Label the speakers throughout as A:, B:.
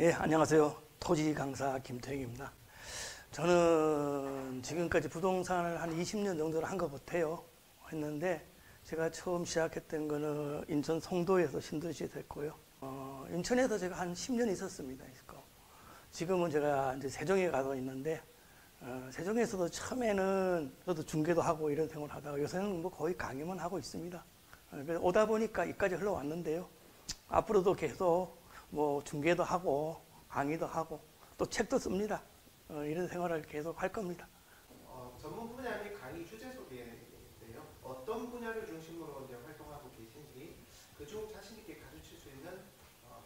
A: 예, 안녕하세요. 토지 강사 김태형입니다. 저는 지금까지 부동산을 한 20년 정도를 한 것 같아요. 했는데 제가 처음 시작했던 거는 인천 송도에서 신도시 됐고요. 인천에서 제가 한 10년 있었습니다. 지금은 제가 이제 세종에 가서 있는데 세종에서도 처음에는 저도 중개도 하고 이런 생활을 하다가 요새는 뭐 거의 강의만 하고 있습니다. 그래서 오다 보니까 이까지 흘러왔는데요. 앞으로도 계속 뭐 중개도 하고 강의도 하고 또 책도 씁니다. 이런 생활을 계속 할 겁니다.
B: 전문 분야 및 강의 주제 소개인데요. 어떤 분야를 중심으로 이제 활동하고 계신지 그중 자신 있게 가르칠 수 있는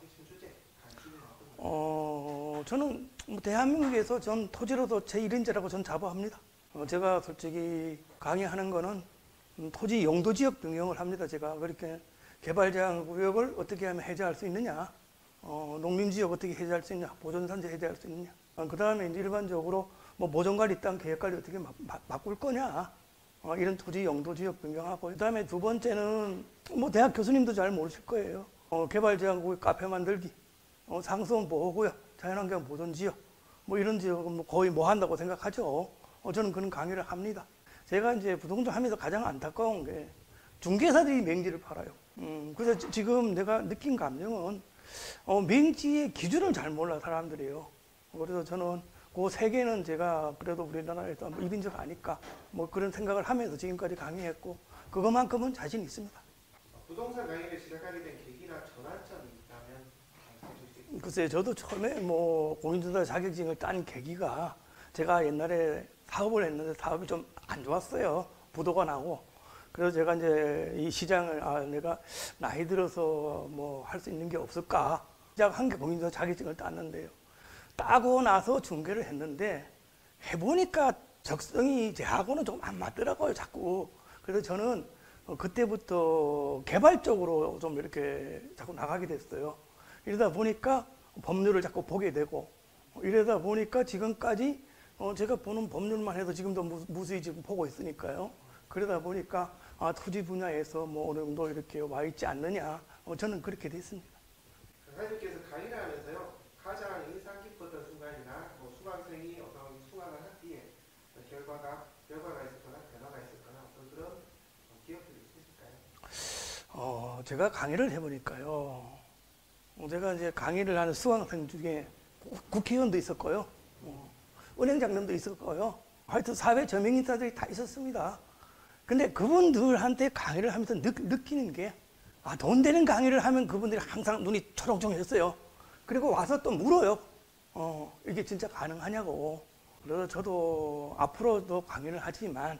B: 핵심 주제, 강의 주제는 어떤
A: 저는 뭐 대한민국에서 전 토지로도 제 1인자라고 전 자부합니다. 제가 솔직히 강의하는 거는 토지 용도 지역 변경을 합니다. 제가 그렇게 개발제한 구역을 어떻게 하면 해제할 수 있느냐, 농림지역 어떻게 해제할 수 있냐, 보존산지 해제할 수 있느냐, 그 다음에 이제 일반적으로 뭐 모종관리 땅 계획관리 어떻게 바꿀 거냐, 이런 토지 용도 지역 변경하고, 그 다음에 두 번째는 뭐 대학 교수님도 잘 모르실 거예요. 개발제한 구역 카페 만들기, 상수원 보호구역, 자연환경 보존지역, 뭐 이런 지역은 뭐 거의 뭐 한다고 생각하죠. 저는 그런 강의를 합니다. 제가 이제 부동산 하면서 가장 안타까운 게 중개사들이 맹지를 팔아요. 그래서 지금 내가 느낀 감정은 맹지의 기준을 잘 몰라 사람들이에요. 그래서 저는 그 세 개는 제가 그래도 우리나라에서 이빈적 아닐까 뭐 그런 생각을 하면서 지금까지 강의했고 그것만큼은 자신 있습니다.
B: 부동산 강의를 시작하게 된 계기나 전환점이 있다면 말씀해 주실 수 있습니다.
A: 글쎄요, 저도 처음에 뭐 공인중개사 자격증을 딴 계기가 제가 옛날에 사업을 했는데 사업이 좀 안 좋았어요. 부도가 나고. 그래서 제가 이제 이 시장을 내가 나이 들어서 뭐 할 수 있는 게 없을까 시작한 게 공인중개사 자격증을 땄는데요. 따고 나서 중개를 했는데 해보니까 적성이 제하고는 좀 안 맞더라고요, 자꾸. 그래서 저는 그때부터 개발적으로 좀 이렇게 자꾸 나가게 됐어요. 이러다 보니까 법률을 자꾸 보게 되고 이러다 보니까 지금까지 제가 보는 법률만 해도 지금도 무수히 지금 보고 있으니까요. 그러다 보니까 토지 분야에서 뭐 어느 정도 이렇게 와 있지 않느냐, 저는 그렇게 됐습니다.
B: 강사님께서 강의를 하면서요 가장 인상 깊었던 순간이나 뭐 수강생이 어떤 수강을 한 뒤에 결과가 있었거나 변화가 있었거나 어떤 그런 기억들이 있으실까요?
A: 제가 강의를 해보니까요. 제가 이제 강의를 하는 수강생 중에 국회의원도 있었고요. 은행장님도 있었고요. 하여튼 사회 저명인사들이 다 있었습니다. 근데 그분들한테 강의를 하면서 느끼는 게, 돈 되는 강의를 하면 그분들이 항상 눈이 초롱초롱했어요. 그리고 와서 또 물어요. 이게 진짜 가능하냐고. 그래서 저도 앞으로도 강의를 하지만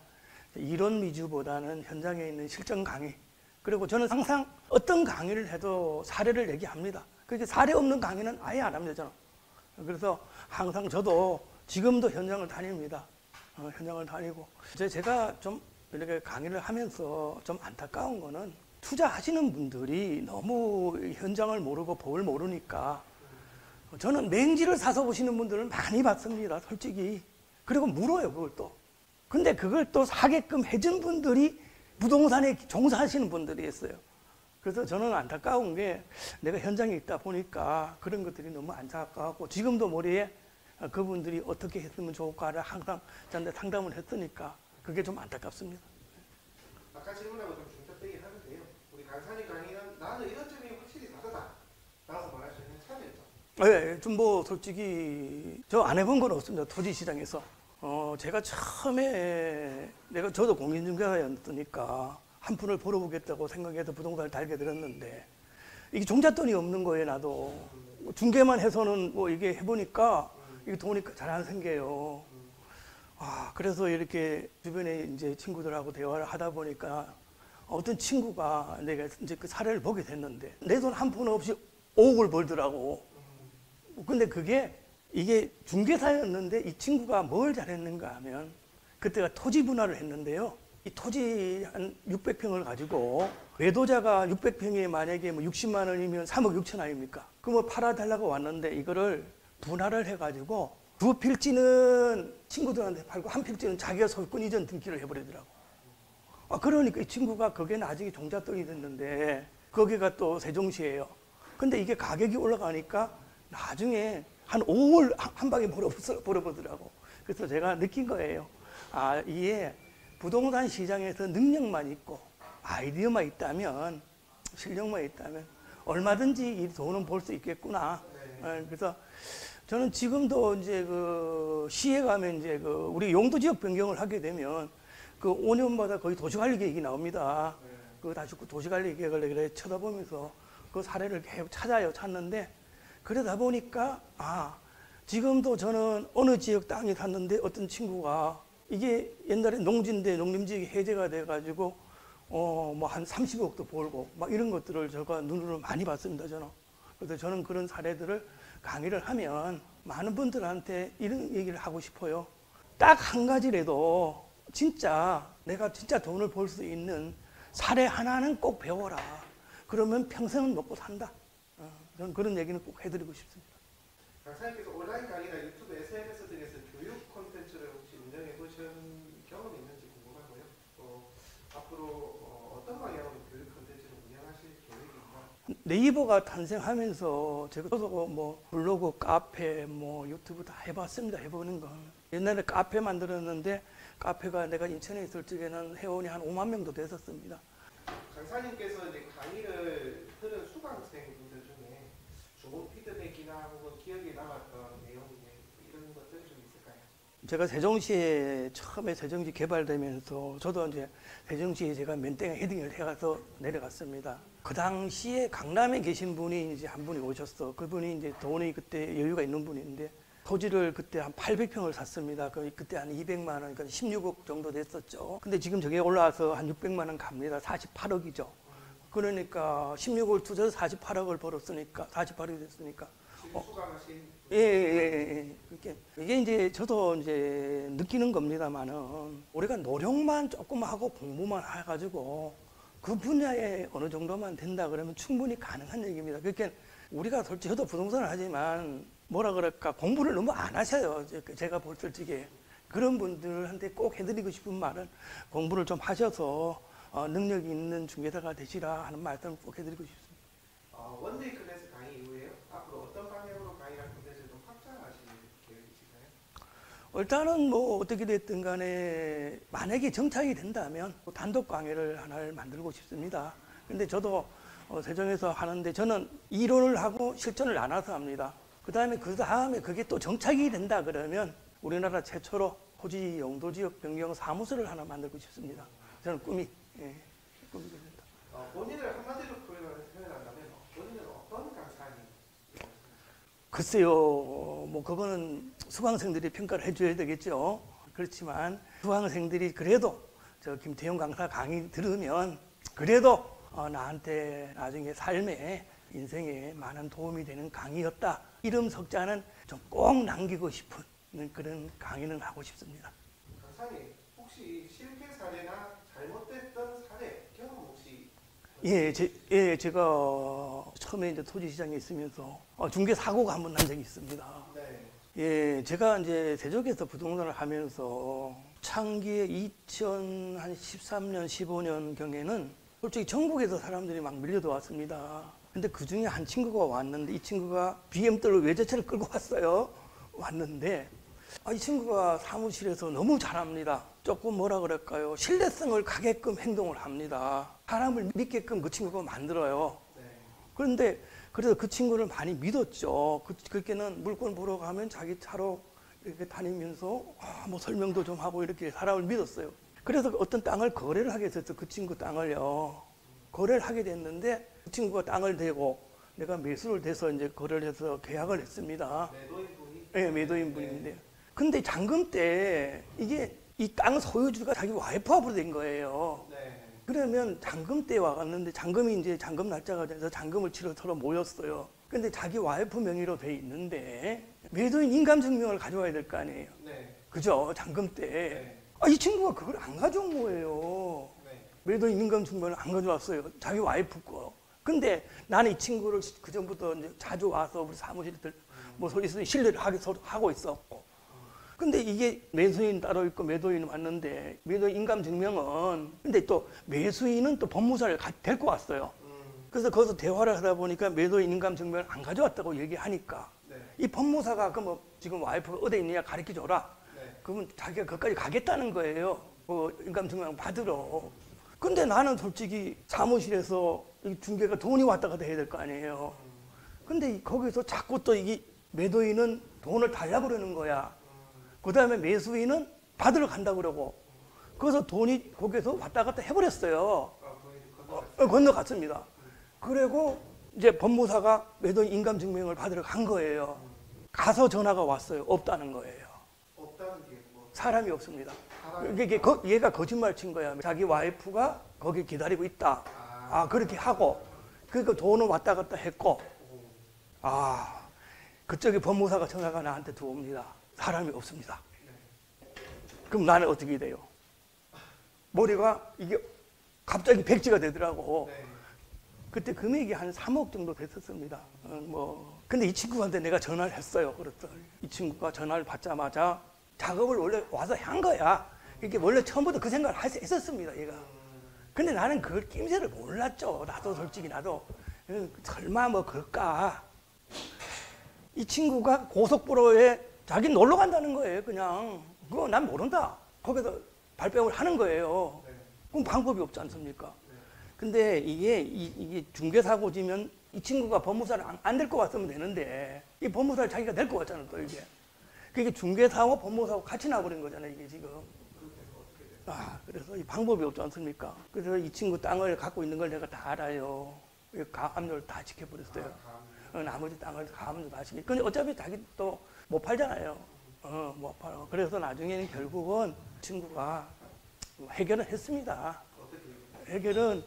A: 이론 위주보다는 현장에 있는 실전 강의. 그리고 저는 항상 어떤 강의를 해도 사례를 얘기합니다. 그렇게 사례 없는 강의는 아예 안 합니다, 저는. 그래서 항상 저도 지금도 현장을 다닙니다. 현장을 다니고. 제가 좀 이렇게 강의를 하면서 좀 안타까운 거는 투자하시는 분들이 너무 현장을 모르고 법을 모르니까 저는 맹지를 사서 보시는 분들을 많이 봤습니다, 솔직히. 그리고 물어요, 그걸 또. 근데 그걸 또 사게끔 해준 분들이 부동산에 종사하시는 분들이 있어요. 그래서 저는 안타까운 게 내가 현장에 있다 보니까 그런 것들이 너무 안타깝고 지금도 머리에 그분들이 어떻게 했으면 좋을까를 항상 저한테 상담을 했으니까 그게 좀 안타깝습니다.
B: 아까 질문하고 좀 중첩되긴 하는데요. 우리 강사님 강의는 나는 이런 점이 확실히 다르다 라고 말할 수 있는 참여죠.
A: 네, 좀 뭐 솔직히 저 안 해본 건 없습니다. 토지 시장에서. 제가 처음에 저도 공인중개사였으니까 한 푼을 벌어보겠다고 생각해서 부동산을 달게 들었는데 이게 종잣돈이 없는 거예요, 나도. 중개만 해서는 뭐 이게 해보니까 이게 돈이 잘 안 생겨요. 그래서 이렇게 주변에 이제 친구들하고 대화를 하다 보니까 어떤 친구가 내가 이제 그 사례를 보게 됐는데 내 돈 한 푼 없이 5억을 벌더라고. 근데 이게 중개사였는데 이 친구가 뭘 잘했는가 하면 그때가 토지 분할을 했는데요. 이 토지 한 600평을 가지고 외도자가 600평에 만약에 뭐 60만 원이면 3억 6천 아닙니까? 그럼 팔아달라고 왔는데 이거를 분할을 해가지고 두 필지는 친구들한테 팔고 한 필지는 자기가 소유권 이전 등기를 해버리더라고. 그러니까 이 친구가 그게 나중에 종잣돈이 됐는데 거기가 또 세종시예요. 근데 이게 가격이 올라가니까 나중에 한 5월 한 방에 벌어보더라고. 그래서 제가 느낀 거예요. 아, 이게 부동산 시장에서 능력만 있고 아이디어만 있다면, 실력만 있다면 얼마든지 이 돈은 벌 수 있겠구나. 그래서 저는 지금도 이제 그 시에 가면 이제 그 우리 용도 지역 변경을 하게 되면 그 5년마다 거의 도시관리 계획이 나옵니다. 그 다시 도시관리 계획을 이렇게 쳐다보면서 그 사례를 계속 찾는데, 그러다 보니까 지금도 저는 어느 지역 땅이 샀는데 어떤 친구가 이게 옛날에 농지인데 농림지역이 해제가 돼가지고 뭐 한 30억도 벌고 막 이런 것들을 제가 눈으로 많이 봤습니다, 저는. 그래서 저는 그런 사례들을 강의를 하면 많은 분들한테 이런 얘기를 하고 싶어요. 딱 한 가지라도 진짜 내가 진짜 돈을 벌 수 있는 사례 하나는 꼭 배워라. 그러면 평생은 먹고 산다. 저는 그런 얘기는 꼭 해드리고 싶습니다.
B: 강사님께서 온라인 강의나 유튜브, SNS 등에서 교육 콘텐츠를 혹시 운영해 보신 경험이 있는지 궁금하고요. 앞으로 어떤 방향으로 교육 콘텐츠를 운영하실 계획인가?
A: 네이버가 탄생하면서 저도 뭐 블로그, 카페, 뭐 유튜브 다 해봤습니다. 해보는 건. 옛날에 카페 만들었는데 카페가 내가 인천에 있을 적에는 회원이 한 5만 명도 됐었습니다.
B: 강사님께서 이제 강의를 들은 수강생분들 중에 좋은 피드백이나 혹은 기억에 남았던 내용이나 이런 것들이 좀 있을까요?
A: 제가 세종시에 처음에 세종시 개발되면서 저도 이제 세종시에 제가 맨땅에 헤딩을 해가서 내려갔습니다. 그 당시에 강남에 계신 분이 이제 한 분이 오셨어. 그분이 이제 돈이 그때 여유가 있는 분인데 토지를 그때 한 800평을 샀습니다. 그때 한 200만 원, 그러니까 16억 정도 됐었죠. 근데 지금 저게 올라와서 한 600만 원 갑니다. 48억이죠. 그러니까 16억을 투자해서 48억을 벌었으니까, 48억이 됐으니까.
B: 수강하신
A: 예. 이게 이제 저도 이제 느끼는 겁니다만은 우리가 노력만 조금 하고 공부만 해가지고 그 분야에 어느 정도만 된다 그러면 충분히 가능한 얘기입니다. 그러니까 우리가 솔직히 저도 부동산을 하지만 뭐라 그럴까 공부를 너무 안 하셔요. 제가 볼 적에 그런 분들한테 꼭 해드리고 싶은 말은 공부를 좀 하셔서 능력이 있는 중개사가 되시라 하는 말씀을 꼭 해드리고 싶습니다.
B: 원데이 클래스 강의 이후에 앞으로 어떤 방향으로 강의나 콘텐츠를 좀 확장하실 계획이신가요?
A: 일단은 뭐 어떻게 됐든 간에 만약에 정착이 된다면 단독 강의를 하나를 만들고 싶습니다. 근데 저도 세종에서 하는데 저는 이론을 하고 실전을 나눠서 합니다. 그 다음에 그게 또 정착이 된다 그러면 우리나라 최초로 토지 용도 지역 변경 사무소를 하나 만들고 싶습니다. 저는 꿈이 됩니다.
B: 본인을 한마디로 표현한다면 본인은 어떤 강사님?
A: 글쎄요, 뭐 그거는 수강생들이 평가를 해줘야 되겠죠. 그렇지만 수강생들이 그래도 저 김태용 강사 강의 들으면 그래도 나한테 나중에 삶에 인생에 많은 도움이 되는 강의였다. 이름 석자는 좀 꼭 남기고 싶은 그런 강의는 하고 싶습니다.
B: 강사님, 혹시 실패 사례나 잘못됐던 사례 경험 혹시?
A: 제가 처음에 이제 토지 시장에 있으면서 중개 사고가 한 번 난 적이 있습니다.
B: 네.
A: 제가 이제 세종에서 부동산을 하면서 창기에 2013년, 15년 경에는 솔직히 전국에서 사람들이 막 밀려들어왔습니다. 근데 그 중에 한 친구가 왔는데 이 친구가 BMW 외제차를 끌고 왔어요. 왔는데 이 친구가 사무실에서 너무 잘합니다. 조금 뭐라 그럴까요? 신뢰성을 가게끔 행동을 합니다. 사람을 믿게끔 그 친구가 만들어요.
B: 네.
A: 그런데 그래서 그 친구를 많이 믿었죠. 그렇게는 물건 보러 가면 자기 차로 이렇게 다니면서 뭐 설명도 좀 하고 이렇게 사람을 믿었어요. 그래서 어떤 땅을 거래를 하게 됐어요. 그 친구 땅을요. 거래를 하게 됐는데 그 친구가 땅을 대고 내가 매수를 돼서 이제 거래를 해서 계약을 했습니다.
B: 매도인분이?
A: 네, 매도인분인데. 근데 잔금 때 이게 이 땅 소유주가 자기 와이프하고 된 거예요.
B: 네.
A: 그러면 잔금 때 와갔는데 잔금이 이제 잔금 날짜가 돼서 잔금을 치러 서로 모였어요. 근데 자기 와이프 명의로 돼 있는데 매도인 인감증명을 가져와야 될 거 아니에요.
B: 네.
A: 그죠? 잔금 때.
B: 네.
A: 이 친구가 그걸 안 가져온 거예요.
B: 네.
A: 매도인 인감증명을 안 가져왔어요. 자기 와이프 거. 근데 나는 이 친구를 그 전부터 이제 자주 와서 우리 사무실에 뭐 있으니 신뢰를 하고 있었고. 근데 이게 매수인 따로 있고 매도인은 왔는데 매도인 인감증명은 근데 또 매수인은 또 법무사를 데리고 왔어요. 그래서 거기서 대화를 하다 보니까 매도인 인감증명을 안 가져왔다고 얘기하니까 이 법무사가 그뭐 지금 와이프가 어디 있느냐 가르쳐 줘라.
B: 네.
A: 그러면 자기가 거기까지 가겠다는 거예요. 그 인감증명 받으러. 근데 나는 솔직히 사무실에서 이 중개가 돈이 왔다 갔다 해야 될 거 아니에요. 근데 거기서 자꾸 또 이 매도인은 돈을 달라고 그러는 거야. 그 다음에 매수인은 받으러 간다고 그러고. 그래서 돈이 거기서 왔다 갔다 해버렸어요. 건너갔습니다. 그리고 이제 법무사가 매도인 인감증명을 받으러 간 거예요. 가서 전화가 왔어요. 없다는 거예요.
B: 없다는 게 뭐?
A: 사람이 없습니다.
B: 사람이
A: 이게 얘가 거짓말 친 거야. 자기 와이프가 거기 기다리고 있다. 그렇게 하고 그러니까 돈은 왔다 갔다 했고 그쪽에 법무사가 전화가 나한테 들어옵니다. 사람이 없습니다. 그럼 나는 어떻게 돼요? 머리가 이게 갑자기 백지가 되더라고.
B: 네.
A: 그때 금액이 한 3억 정도 됐었습니다. 근데 이 친구한테 내가 전화를 했어요. 그랬더니 이 친구가 전화를 받자마자 작업을 원래 와서 한 거야. 이게 원래 처음부터 그 생각을 했었습니다, 얘가. 근데 나는 그걸 낌새를 몰랐죠. 나도 솔직히 설마 뭐 그럴까. 이 친구가 고속도로에 자기 놀러 간다는 거예요, 그냥. 그거 난 모른다. 거기서 발뺌을 하는 거예요. 그럼 방법이 없지 않습니까? 근데 이게 중개사고지면 이 친구가 법무사를 안 될 것 같으면 되는데 이 법무사를 자기가 낼 것 같잖아, 또 이게. 그게 중개사하고 법무사하고 같이 나버린 거잖아요, 이게 지금. 그래서 이 방법이 없지 않습니까? 그래서 이 친구 땅을 갖고 있는 걸 내가 다 알아요. 가압류를 다 지켜버렸어요. 나머지 땅을 가압류 다 지켜. 근데 어차피 자기 또 못 팔잖아요. 못 팔아. 그래서 나중에는 결국은 친구가 해결은 했습니다. 해결은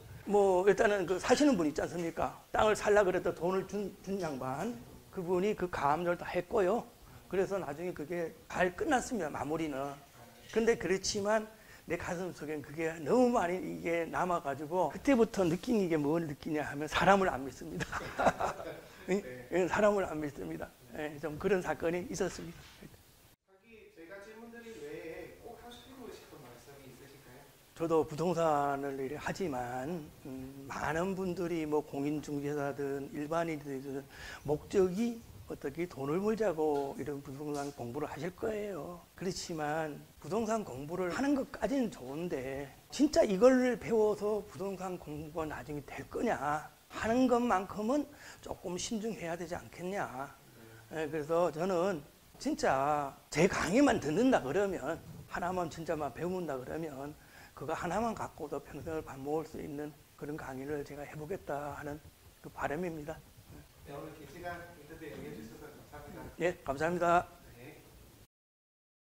A: 일단은 그 사시는 분 있지 않습니까? 땅을 살라 그래도 돈을 준 양반. 그분이 그 가압류를 다 했고요. 그래서 나중에 그게 잘 끝났습니다. 마무리는. 근데 그렇지만 내 가슴 속엔 그게 너무 많이 이게 남아가지고 그때부터 느낀 게 뭘 느끼냐 하면 사람을 안 믿습니다. 사람을 안 믿습니다. 좀 그런 사건이 있었습니다.
B: 제가 질문드린 외에 꼭 하시고 싶은 말씀이 있으실까요?
A: 저도 부동산을 이렇게 하지만 많은 분들이 공인중개사든 일반인들이든 목적이 어떻게 돈을 벌자고 이런 부동산 공부를 하실 거예요. 그렇지만 부동산 공부를 하는 것까지는 좋은데 진짜 이걸 배워서 부동산 공부가 나중에 될 거냐 하는 것만큼은 조금 신중해야 되지 않겠냐. 그래서 저는 진짜 제 강의만 듣는다 그러면 하나만 진짜만 배운다 그러면 그거 하나만 갖고도 평생을 밥 먹을 수 있는 그런 강의를 제가 해보겠다 하는 그 바람입니다.
B: 네, 오늘 긴 시간 인터뷰에 응해주셔서 감사합니다.
A: 예, 감사합니다.